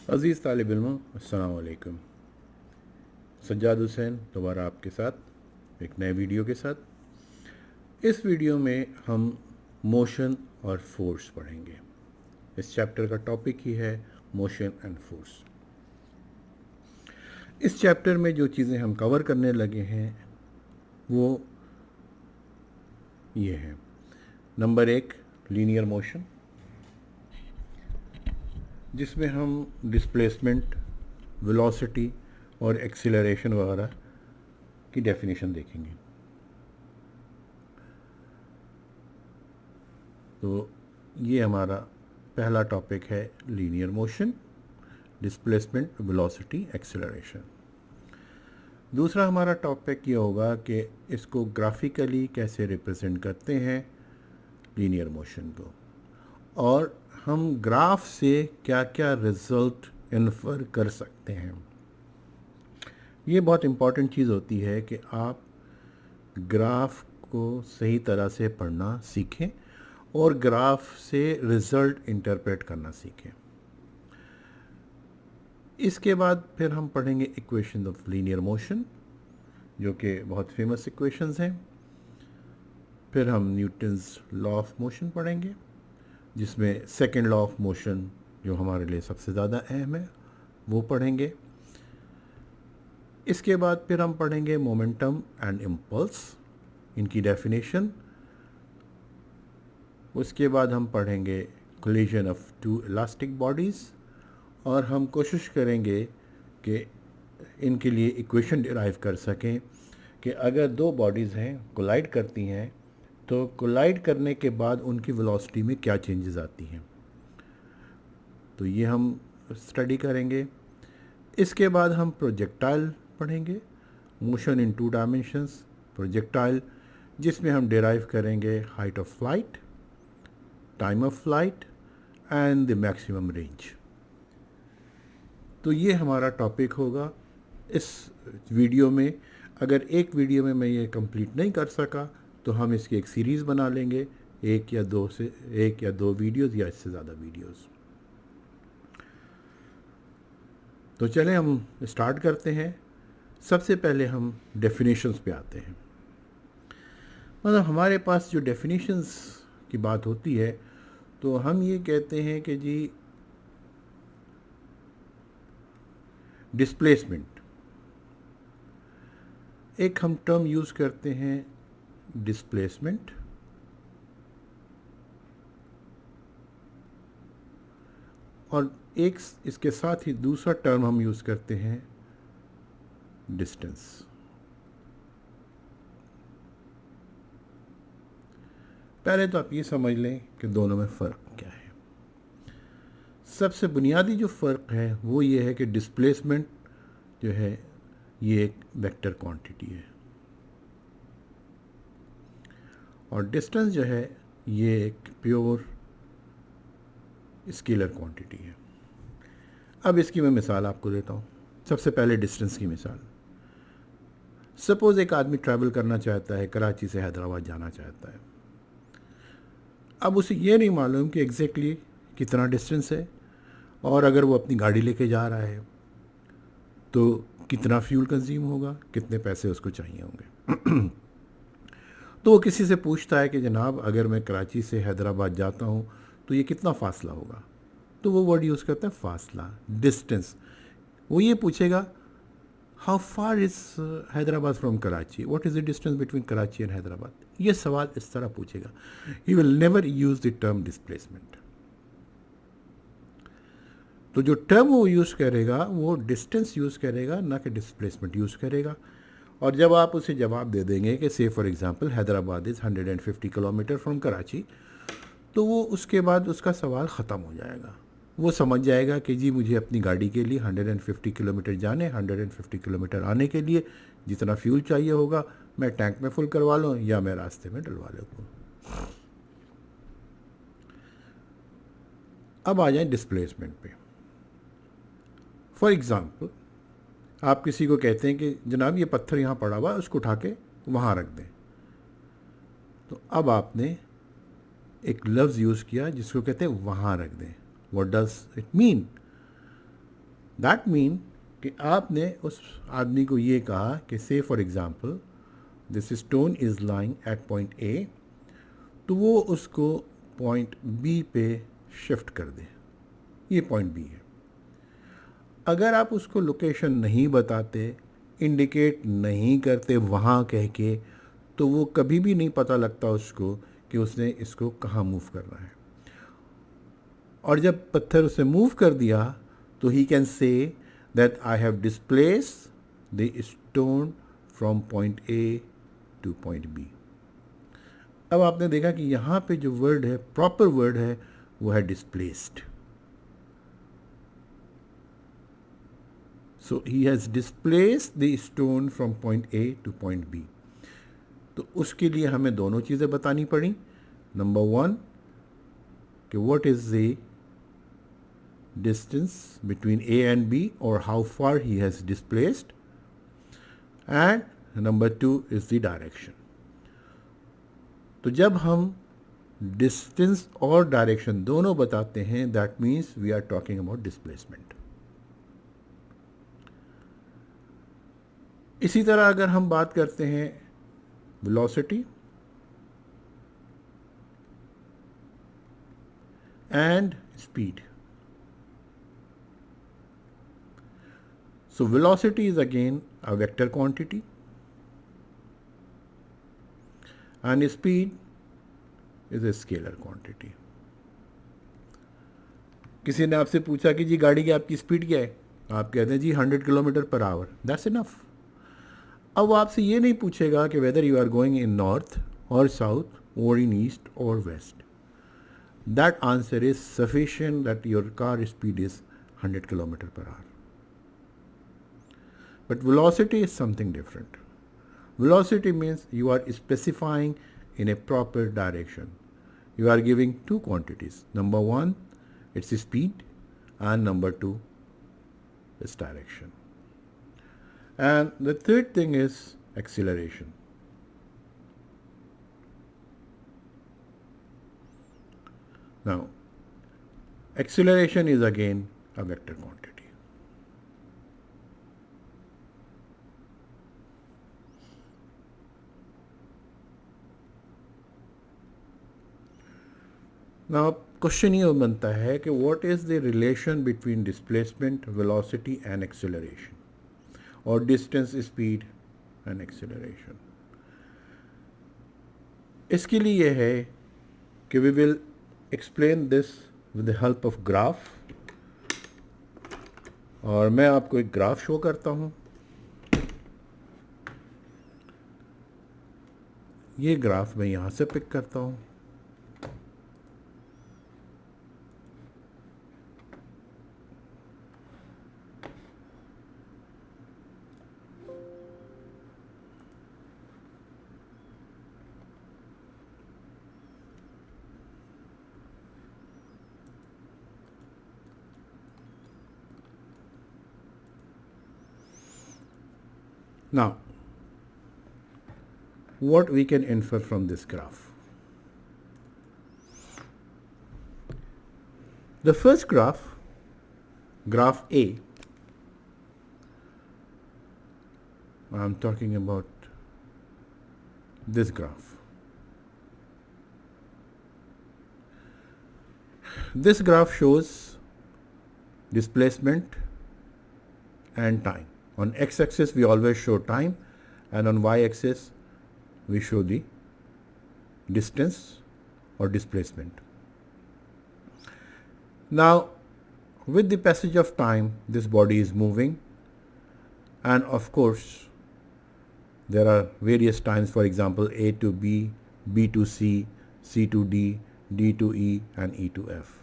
अज़ीज़ तालिब इल्म, अस्सलाम वालेकुम। सज्जाद हुसैन दोबारा आपके साथ एक नए वीडियो के साथ। इस वीडियो में हम मोशन और फोर्स पढ़ेंगे। इस चैप्टर का टॉपिक ही है मोशन एंड फोर्स। इस चैप्टर में जो चीज़ें हम कवर करने लगे हैं वो ये हैं। नंबर 1, लीनियर मोशन, जिसमें हम डिस्प्लेसमेंट, वेलोसिटी और एक्सीलरेशन वगैरह की डेफिनेशन देखेंगे। तो ये हमारा पहला टॉपिक है, linear motion, displacement, velocity, acceleration. दूसरा हमारा टॉपिक ये होगा कि इसको ग्राफिकली कैसे रिप्रेजेंट करते हैं लीनियर मोशन को, और हम ग्राफ से क्या क्या रिजल्ट इन्फर कर सकते हैं। ये बहुत इम्पॉर्टेंट चीज़ होती है कि आप ग्राफ को सही तरह से पढ़ना सीखें और ग्राफ से रिज़ल्ट इंटरप्रेट करना सीखें। इसके बाद फिर हम पढ़ेंगे इक्वेशन ऑफ लीनियर मोशन, जो कि बहुत फेमस इक्वेशंस हैं। फिर हम न्यूटन्स लॉ ऑफ मोशन पढ़ेंगे, जिसमें सेकंड लॉ ऑफ मोशन जो हमारे लिए सबसे ज़्यादा अहम है वो पढ़ेंगे। इसके बाद फिर हम पढ़ेंगे मोमेंटम एंड इम्पल्स, इनकी डेफिनेशन। उसके बाद हम पढ़ेंगे collision of two elastic bodies, और हम कोशिश करेंगे कि इनके लिए इक्वेशन डिराइव कर सकें कि अगर दो बॉडीज़ हैं कोलाइड करती हैं तो कोलाइड करने के बाद उनकी वेलोसिटी में क्या चेंजेस आती हैं। तो ये हम स्टडी करेंगे। इसके बाद हम प्रोजेक्टाइल पढ़ेंगे, motion in to dimensions, projectile, जिसमें हम डिराइव करेंगे height of flight, time of flight and the maximum range. तो ये हमारा टॉपिक होगा इस वीडियो में। अगर एक वीडियो में मैं ये कंप्लीट नहीं कर सका तो हम इसकी एक सीरीज़ बना लेंगे, एक या दो वीडियोस या इससे ज़्यादा वीडियोस। तो चलें हम स्टार्ट करते हैं। सबसे पहले हम डेफिनेशंस पे आते हैं। मतलब हमारे पास जो डेफिनेशंस की बात होती है तो हम ये कहते हैं कि जी डिस्प्लेसमेंट, एक हम टर्म यूज़ करते हैं डिस्प्लेसमेंट, और एक इसके साथ ही दूसरा टर्म हम यूज़ करते हैं डिस्टेंस। पहले तो आप ये समझ लें कि दोनों में फ़र्क क्या है। सबसे बुनियादी जो फ़र्क है वो ये है कि डिस्प्लेसमेंट जो है ये एक वेक्टर क्वांटिटी है, और डिस्टेंस जो है ये एक प्योर स्केलर क्वांटिटी है। अब इसकी मैं मिसाल आपको देता हूँ। सबसे पहले डिस्टेंस की मिसाल। सपोज़ एक आदमी ट्रैवल करना चाहता है, कराची से हैदराबाद जाना चाहता है। अब उसे ये नहीं मालूम कि एग्जैक्टली कितना डिस्टेंस है, और अगर वो अपनी गाड़ी लेके जा रहा है तो कितना फ्यूल कंज्यूम होगा, कितने पैसे उसको चाहिए होंगे। तो वो किसी से पूछता है कि जनाब अगर मैं कराची से हैदराबाद जाता हूँ तो ये कितना फ़ासला होगा। तो वो वर्ड यूज़ करता है फासला, डिस्टेंस। वो ये पूछेगा how far is Hyderabad from Karachi, what is the distance between Karachi and Hyderabad. ये सवाल इस तरह पूछेगा। He will never use the term displacement. तो जो टर्म वो यूज़ करेगा वो डिस्टेंस यूज़ करेगा, ना कि डिस्प्लेसमेंट यूज़ करेगा। और जब आप उसे जवाब दे देंगे कि से for example Hyderabad is 150 kilometre from Karachi, तो वो उसके बाद उसका सवाल ख़त्म हो जाएगा। वो समझ जाएगा कि जी मुझे अपनी गाड़ी के लिए 150 किलोमीटर जाने, 150 किलोमीटर आने के लिए जितना फ्यूल चाहिए होगा मैं टैंक में फुल करवा लूँ या मैं रास्ते में डलवा लूँ। अब आ जाए डिस्प्लेसमेंट पे। फॉर एग्ज़ाम्पल आप किसी को कहते हैं कि जनाब ये पत्थर यहाँ पड़ा हुआ है, उसको उठा के वहाँ रख दें। तो अब आपने एक लफ्ज़ यूज़ किया जिसको कहते हैं वहाँ रख दें। What does it mean? That mean कि आपने उस आदमी को ये कहा कि से for example this stone is lying at point A, तो वो उसको पॉइंट बी पे शिफ्ट कर दे। ये पॉइंट बी है। अगर आप उसको लोकेशन नहीं बताते, इंडिकेट नहीं करते वहाँ कह के, तो वो कभी भी नहीं पता लगता उसको कि उसने इसको कहाँ मूव करना है। और जब पत्थर उसे मूव कर दिया तो he can say that I have displace the stone from point A to point B. अब आपने देखा कि यहाँ पे जो वर्ड है, प्रॉपर वर्ड है, वो है displaced. So he has displaced the stone from point A to point B. तो उसके लिए हमें दोनों चीज़ें बतानी पड़ी। नंबर वन कि what is the distance between A and B, or how far he has displaced, and number two is the direction. तो जब हम distance और direction दोनों बताते हैं, that means we are talking about displacement. इसी तरह अगर हम बात करते हैं velocity and speed. So velocity is again a vector quantity and speed is a scalar quantity. किसी ने आपसे पूछा कि जी गाड़ी की आपकी स्पीड क्या है, आप कहते हैं जी 100 kilometre per hour, that's enough. अब वो आपसे ये नहीं पूछेगा कि whether you are going in north और साउथ और इन ईस्ट और west. That answer is sufficient that your car speed is 100 kilometre per hour. But velocity is something different. Velocity means you are specifying in a proper direction. You are giving two quantities. Number one, it's speed, and number two is direction. And the third thing is acceleration. Now, acceleration is again a vector quantity. Now, question ये बनता है कि what is the relation between displacement, velocity and acceleration, और distance, speed and acceleration. इसके लिए ये है कि we will explain this with the help of graph. और मैं आपको एक ग्राफ शो करता हूँ। ये ग्राफ मैं यहाँ से पिक करता हूँ। Now, what we can infer from this graph? The first graph, graph A, I'm talking about this graph. This graph shows displacement and time. On x-axis we always show time, and on y-axis we show the distance or displacement. Now, with the passage of time, this body is moving, and of course there are various times, for example A to B, B to C, C to D, D to E, and E to F.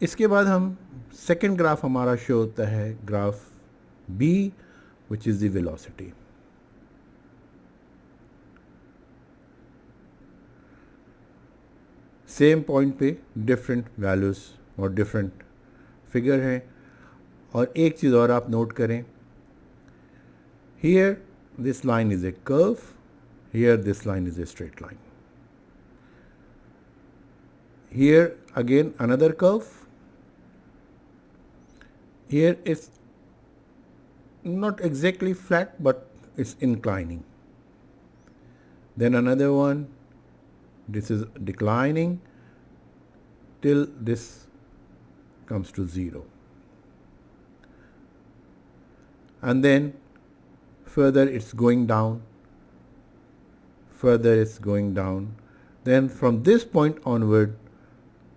इसके बाद हम second graph हमारा show होता है graph B, which is the velocity. Same point पे different values और different figure हैं। और एक चीज़ और आप नोट करें, here this line is a curve, here this line is a straight line. Here again another curve, here it's not exactly flat but it's inclining. Then another one, this is declining till this comes to 0. And then further it's going down, further it's going down. Then from this point onward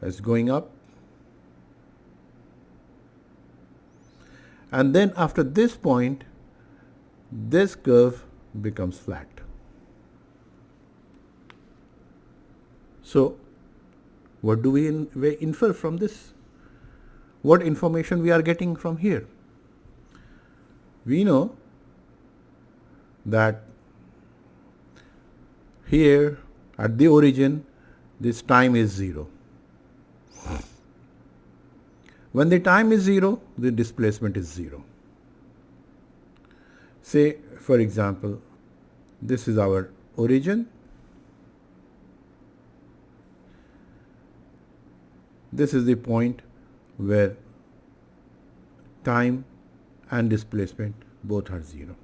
it's going up. And then after this point, this curve becomes flat. So what do we infer from this? What information we are getting from here? We know that here at the origin this time is 0. When the time is 0, the displacement is 0. Say for example, this is our origin, this is the point where time and displacement both are 0.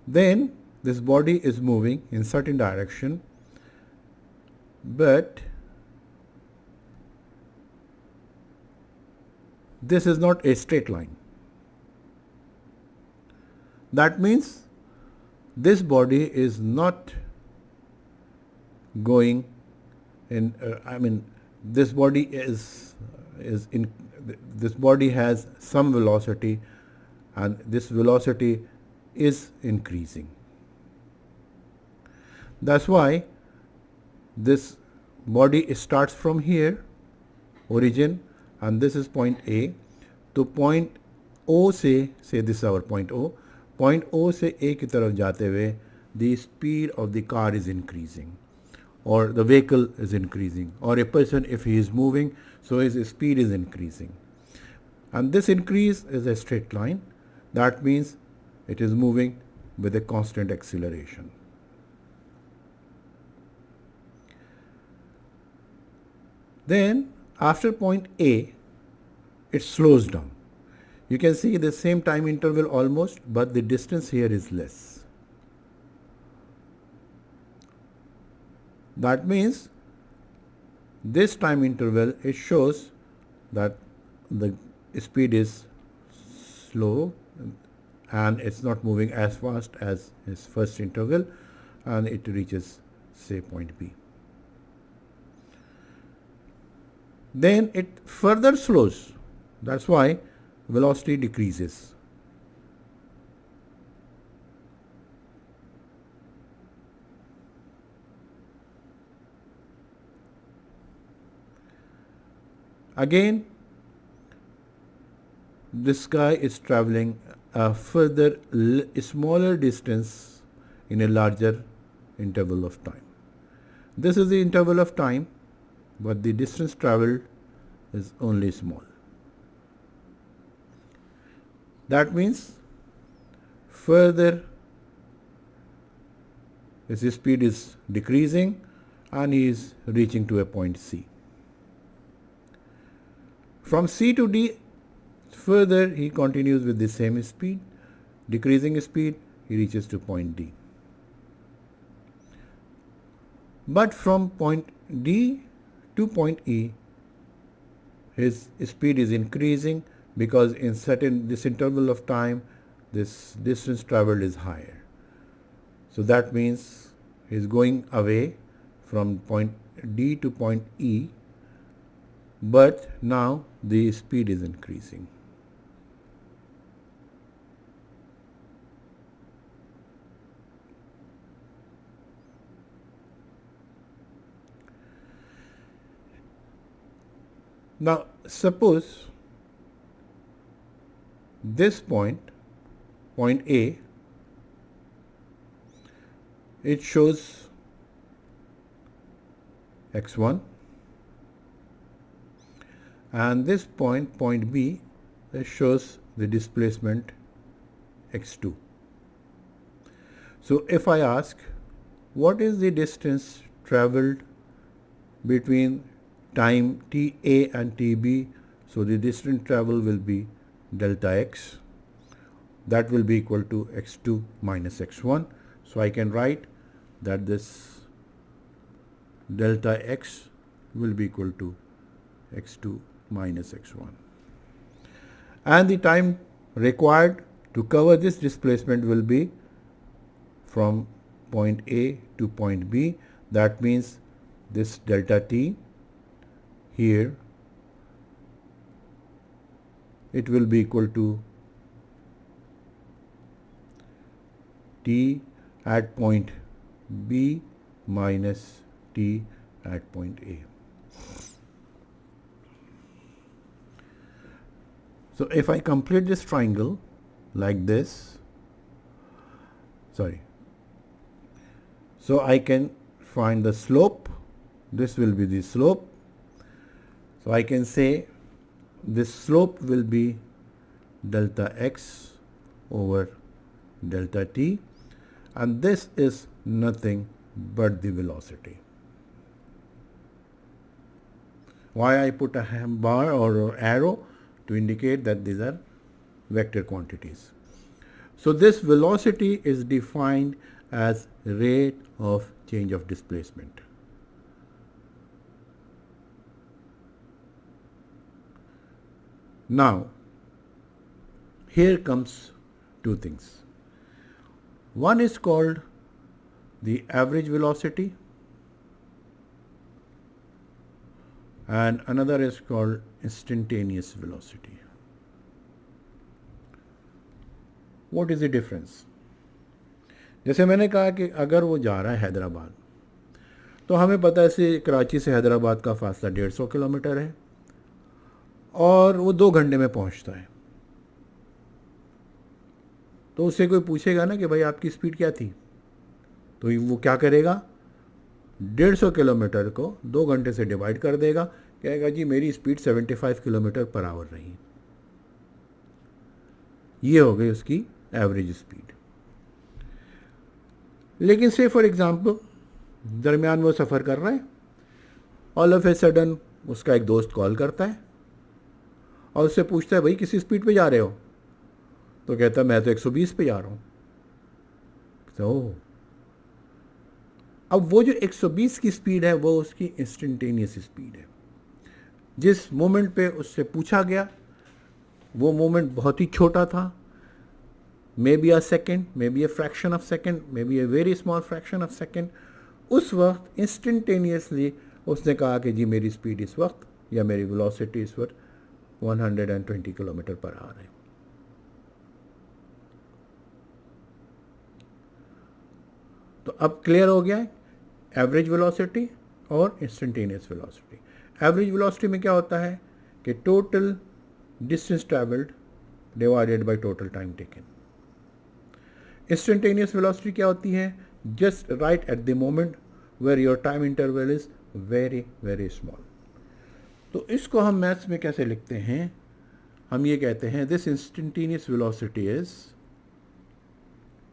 Then this body is moving in certain direction, but this is not a straight line. That means this body is not going in, this body this body has some velocity, and this velocity is increasing. That's why this body starts from here, origin, and this is point A. तो point O से, say this is our point O, point O से A की तरफ जाते हुए the speed of the car is increasing, or the vehicle is increasing, or a person if he is moving, so his speed is increasing. And this increase is a straight line. That means it is moving with a constant acceleration. Then after point A, it slows down. You can see the same time interval almost, but the distance here is less. That means this time interval, it shows that the speed is slow and it's not moving as fast as its first interval, and it reaches, say, point B. Then it further slows. That's why velocity decreases. Again, this guy is traveling a further smaller distance in a larger interval of time. This is the interval of time, but the distance traveled is only small. That means further his speed is decreasing and he is reaching to a point C. From C to D, further he continues with the same speed, decreasing speed, he reaches to point D. But from point D to point E, his speed is increasing because in this interval of time, this distance traveled is higher. So that means he is going away from point D to point E, but now the speed is increasing. Now suppose this point, point A, it shows x1, and this point, point B, it shows the displacement x2. So if I ask, what is the distance traveled between time ta and tb, so the distance travel will be delta x. That will be equal to x2 minus x1. So I can write that this delta x will be equal to x2 minus x1. And the time required to cover this displacement will be from point A to point B. That means this delta t here, it will be equal to t at point B minus t at point A. So if I complete this triangle like this, so I can find the slope. This will be the slope. So I can say this slope will be delta x over delta t, and this is nothing but the velocity. Why I put a bar or arrow? To indicate that these are vector quantities. So this velocity is defined as rate of change of displacement. Now, here comes two things. One is called the average velocity, and another is called instantaneous velocity. What is the difference? जैसे मैंने कहा कि अगर वो जा रहा है हैदराबाद, तो हमें पता है से कराची से हैदराबाद का फासला 150 किलोमीटर है और वो 2 घंटे में पहुंचता है। तो उससे कोई पूछेगा ना कि भाई आपकी स्पीड क्या थी, तो वो क्या करेगा, 150 किलोमीटर को 2 घंटे से डिवाइड कर देगा, कहेगा जी मेरी स्पीड 75 किलोमीटर पर आवर रही। ये हो गई उसकी एवरेज स्पीड। लेकिन से फॉर एग्जांपल दरमियान वो सफ़र कर रहा है, ऑल ऑफ ए सडन उसका एक दोस्त कॉल करता है और उससे पूछता है भाई किसी स्पीड पे जा रहे हो, तो कहता है मैं तो 120 पे जा रहा हूँ। तो अब वो जो 120 की स्पीड है वो उसकी इंस्टेंटेनियस स्पीड है। जिस मोमेंट पे उससे पूछा गया वो मोमेंट बहुत ही छोटा था, may be a second, may be a fraction of second, may be a very small fraction of second. उस वक्त इंस्टेंटेनियसली उसने कहा कि जी मेरी स्पीड इस वक्त या मेरी वेलोसिटी इस वक्त 120 किलोमीटर पर आवर है। तो अब क्लियर हो गया है एवरेज वेलोसिटी और इंस्टेंटेनियस वेलोसिटी। एवरेज वेलोसिटी में क्या होता है कि total distance travelled divided by total time taken. Instantaneous velocity क्या होती है, just right at the moment where your time interval is very very small. तो इसको हम मैथ्स में कैसे लिखते हैं, हम ये कहते हैं this instantaneous velocity is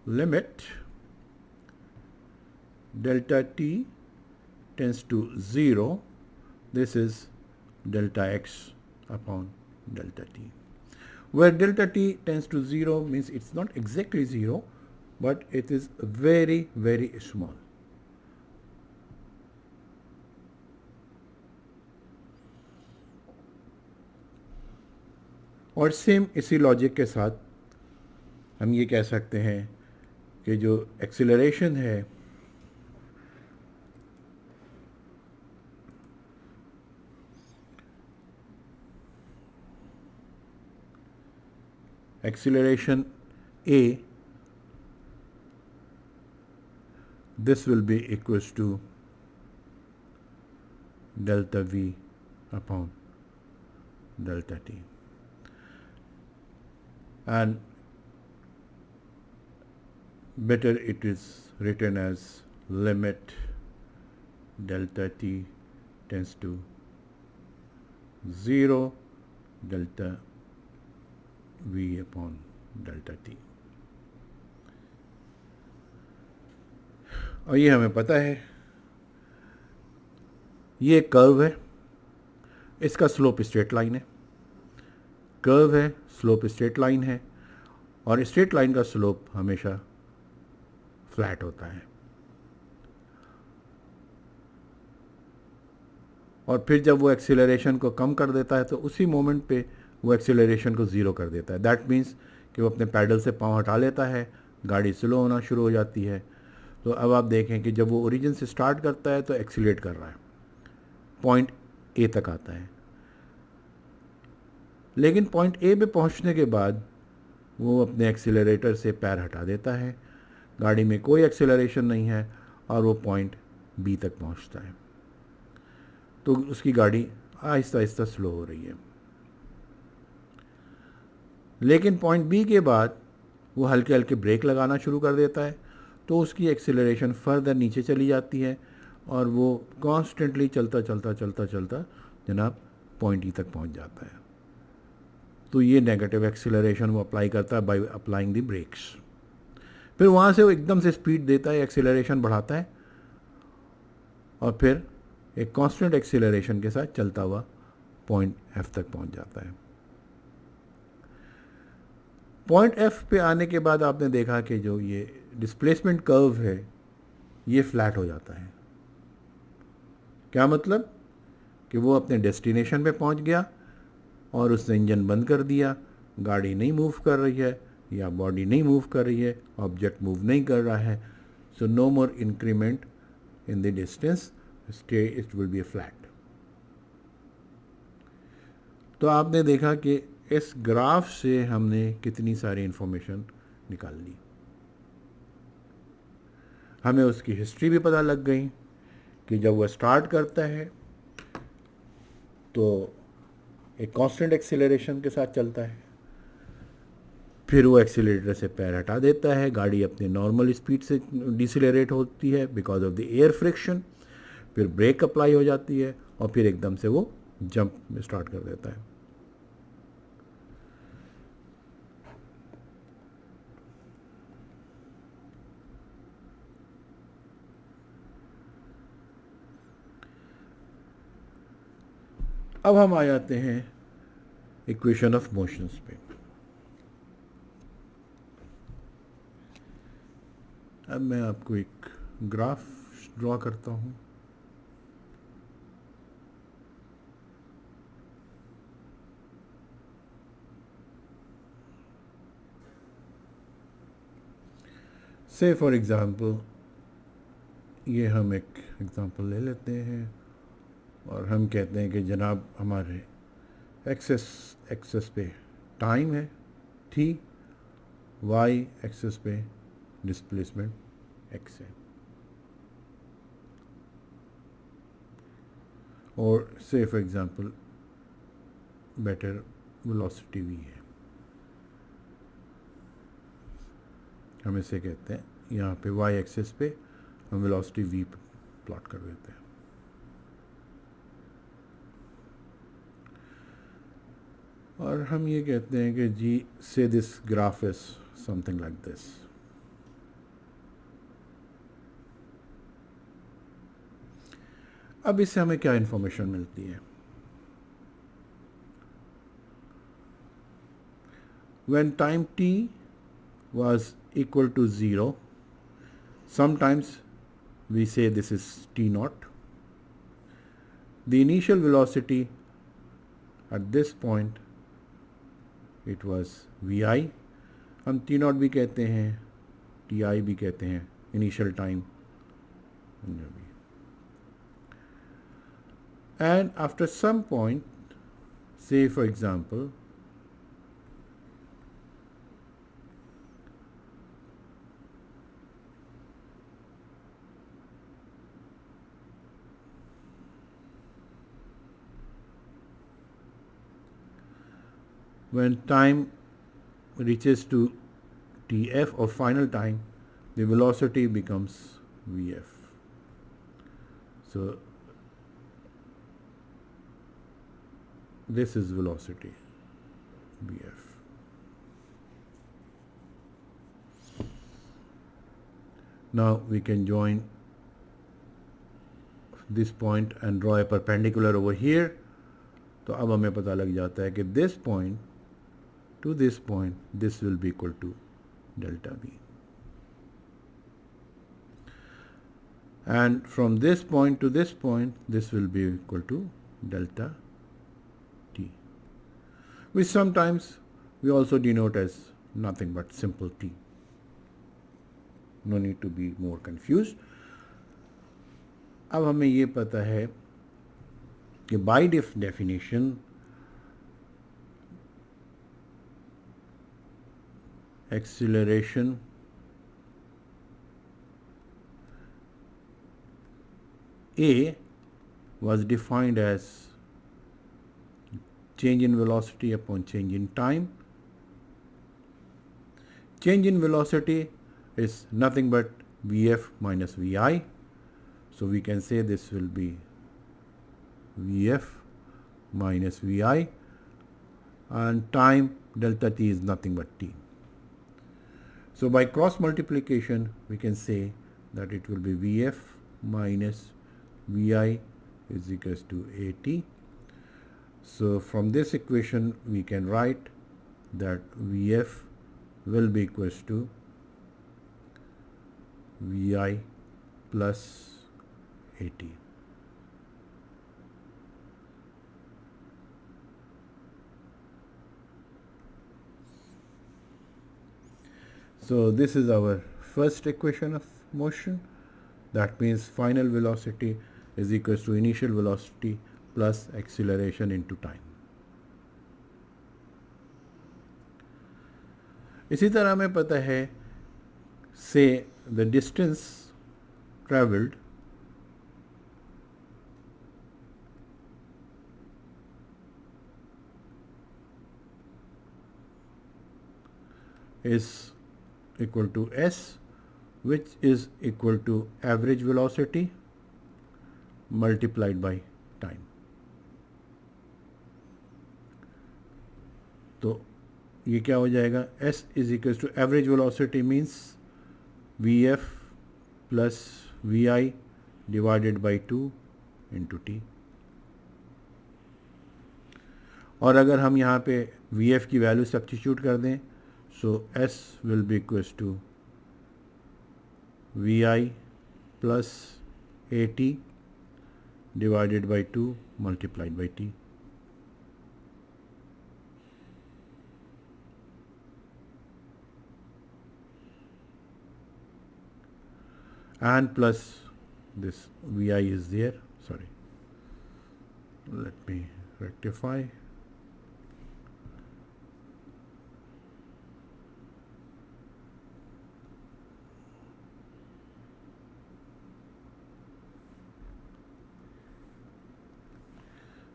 limit delta t tends to 0, this is delta x upon delta t, where delta t tends to 0 means it's not exactly 0 but it is very very small. और same इसी logic के साथ हम ये कह सकते हैं कि जो एक्सीलरेशन है acceleration a, this will be equals to delta v upon delta t, and better it is written as limit delta t tends to 0 delta v upon delta t. और ये हमें पता है, ये कर्व है, इसका स्लोप स्ट्रेट लाइन है। Curve है, स्लोप स्ट्रेट लाइन है, और स्ट्रेट लाइन का स्लोप हमेशा फ्लैट होता है। और फिर जब वो एक्सीलरेशन को कम कर देता है तो उसी मोमेंट पे वो एक्सीलरेशन को ज़ीरो कर देता है। दैट मीन्स कि वो अपने पैडल से पाँव हटा लेता है, गाड़ी स्लो होना शुरू हो जाती है। तो अब आप देखें कि जब वो ओरिजिन से स्टार्ट करता है तो एक्सीलेट कर रहा है, पॉइंट ए तक आता है, लेकिन पॉइंट ए पे पहुंचने के बाद वो अपने एक्सीलरेटर से पैर हटा देता है, गाड़ी में कोई एक्सीलरेशन नहीं है, और वो पॉइंट बी तक पहुंचता है। तो उसकी गाड़ी आहिस्ता आहिस्ता स्लो हो रही है। लेकिन पॉइंट बी के बाद वो हल्के हल्के ब्रेक लगाना शुरू कर देता है, तो उसकी एक्सीलरेशन फर्दर नीचे चली जाती है, और वो कॉन्स्टेंटली चलता चलता चलता चलता जनाब पॉइंट ई तक पहुंच जाता है। तो ये नेगेटिव एक्सीलरेशन वो अप्लाई करता है बाय अप्लाइंग द ब्रेक्स। फिर वहाँ से वो एकदम से स्पीड देता है, एक्सीलरेशन बढ़ाता है, और फिर एक कांस्टेंट एक्सीलरेशन के साथ चलता हुआ पॉइंट एफ तक पहुंच जाता है। पॉइंट एफ पे आने के बाद आपने देखा कि जो ये डिस्प्लेसमेंट कर्व है ये फ्लैट हो जाता है। क्या मतलब कि वो अपने डेस्टिनेशन पे पहुंच गया और उसने इंजन बंद कर दिया, गाड़ी नहीं मूव कर रही है या बॉडी नहीं मूव कर रही है, ऑब्जेक्ट मूव नहीं कर रहा है, so no more increment in the distance, stay it will be flat. तो आपने देखा कि इस ग्राफ से हमने कितनी सारी इंफॉर्मेशन निकाल ली। हमें उसकी हिस्ट्री भी पता लग गई कि जब वह स्टार्ट करता है तो एक कांस्टेंट एक्सीलरेशन के साथ चलता है, फिर वो एक्सीलरेटर से पैर हटा देता है, गाड़ी अपने नॉर्मल स्पीड से डिसेलरेट होती है because of the air friction, फिर ब्रेक अप्लाई हो जाती है, और फिर एकदम से वो जंप स्टार्ट कर देता है। अब हम आ जाते हैं इक्वेशन ऑफ मोशंस पे। अब मैं आपको एक ग्राफ ड्रॉ करता हूँ। से फॉर एग्ज़ाम्पल ये हम एक एग्ज़ाम्पल ले लेते हैं और हम कहते हैं कि जनाब हमारे एक्सेस पे टाइम है t, y एक्सेस पे डिस्प्लेसमेंट x है, और से for example better velocity v है। हम इसे कहते हैं, यहाँ पे y एक्सेस पे हम वेलोसिटी v प्लॉट कर देते हैं। और हम ये कहते हैं कि जी से this graph is something like this. अब इससे हमें क्या इंफॉर्मेशन मिलती है? When time t was equal to 0, sometimes we say this is t naught. The initial velocity at this point it was vi, हम t naught भी कहते हैं, ti भी कहते हैं, initial time, and after some point, say for example when time reaches to tf or final time, the velocity becomes vf. So this is velocity vf. Now we can join this point and draw a perpendicular over here, तो अब हमें पता लग जाता है कि this point to this point, this will be equal to delta V. And from this point to this point, this will be equal to delta T, which sometimes we also denote as nothing but simple T. No need to be more confused. अब हमें ये पता है कि by definition acceleration A was defined as change in velocity upon change in time. Change in velocity is nothing but Vf minus Vi. So we can say this will be Vf minus Vi, and time delta T is nothing but T. So by cross multiplication we can say that it will be Vf minus Vi is equals to At. So from this equation we can write that Vf will be equals to Vi plus At. So this is our first equation of motion. That means final velocity is equals to initial velocity plus acceleration into time. इसी तरह हमें पता है, say the distance traveled is equal to S, which is equal to average velocity multiplied by time. तो ये क्या हो जाएगा, S is equals to average velocity means Vf plus Vi divided by 2 into T. और अगर हम यहाँ पे Vf की वैल्यू सब्स्टिट्यूट कर दें, so S will be equals to Vi plus At divided by 2 multiplied by T. And plus this Vi is there, sorry, let me rectify.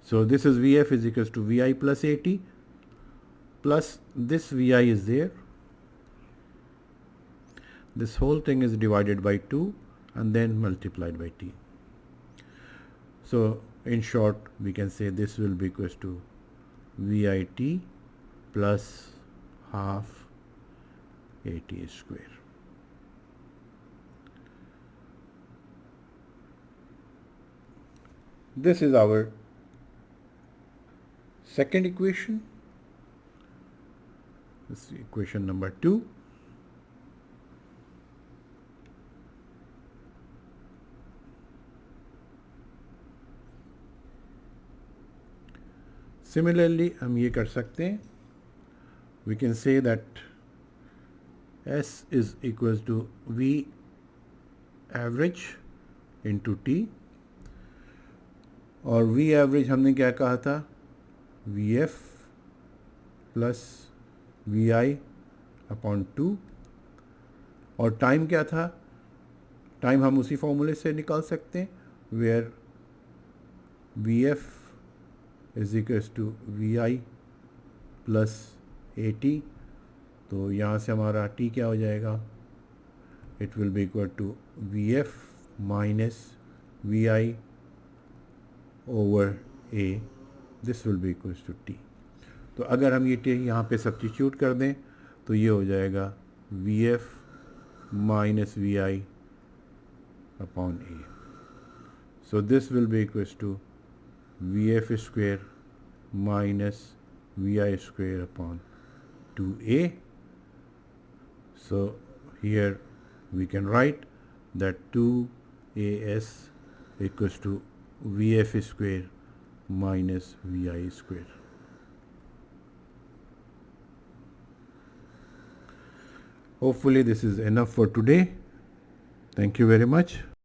So this is Vf is equals to Vi plus At, plus this Vi is there. This whole thing is divided by 2 and then multiplied by T. So in short we can say this will be equals to Vit plus half At square. This is our second equation. This is equation number 2. Similarly हम ये कर सकते हैं, we can say that S is equals to V average into T, और V average हमने क्या कहा था, Vf plus Vi upon 2, और टाइम क्या था, टाइम हम उसी फॉर्मूले से निकाल सकते हैं, where Vf is equals to Vi plus At. तो यहाँ से हमारा T क्या हो जाएगा, it will be equal to Vf minus Vi over A. This will be equals to T. तो अगर हम ये T यहाँ पे सब्स्टिट्यूट कर दें तो ये हो जाएगा Vf minus Vi upon A. So this will be equals to Vf square minus Vi square upon 2a. So here we can write that 2as equals to Vf square minus Vi square. Hopefully this is enough for today. Thank you very much.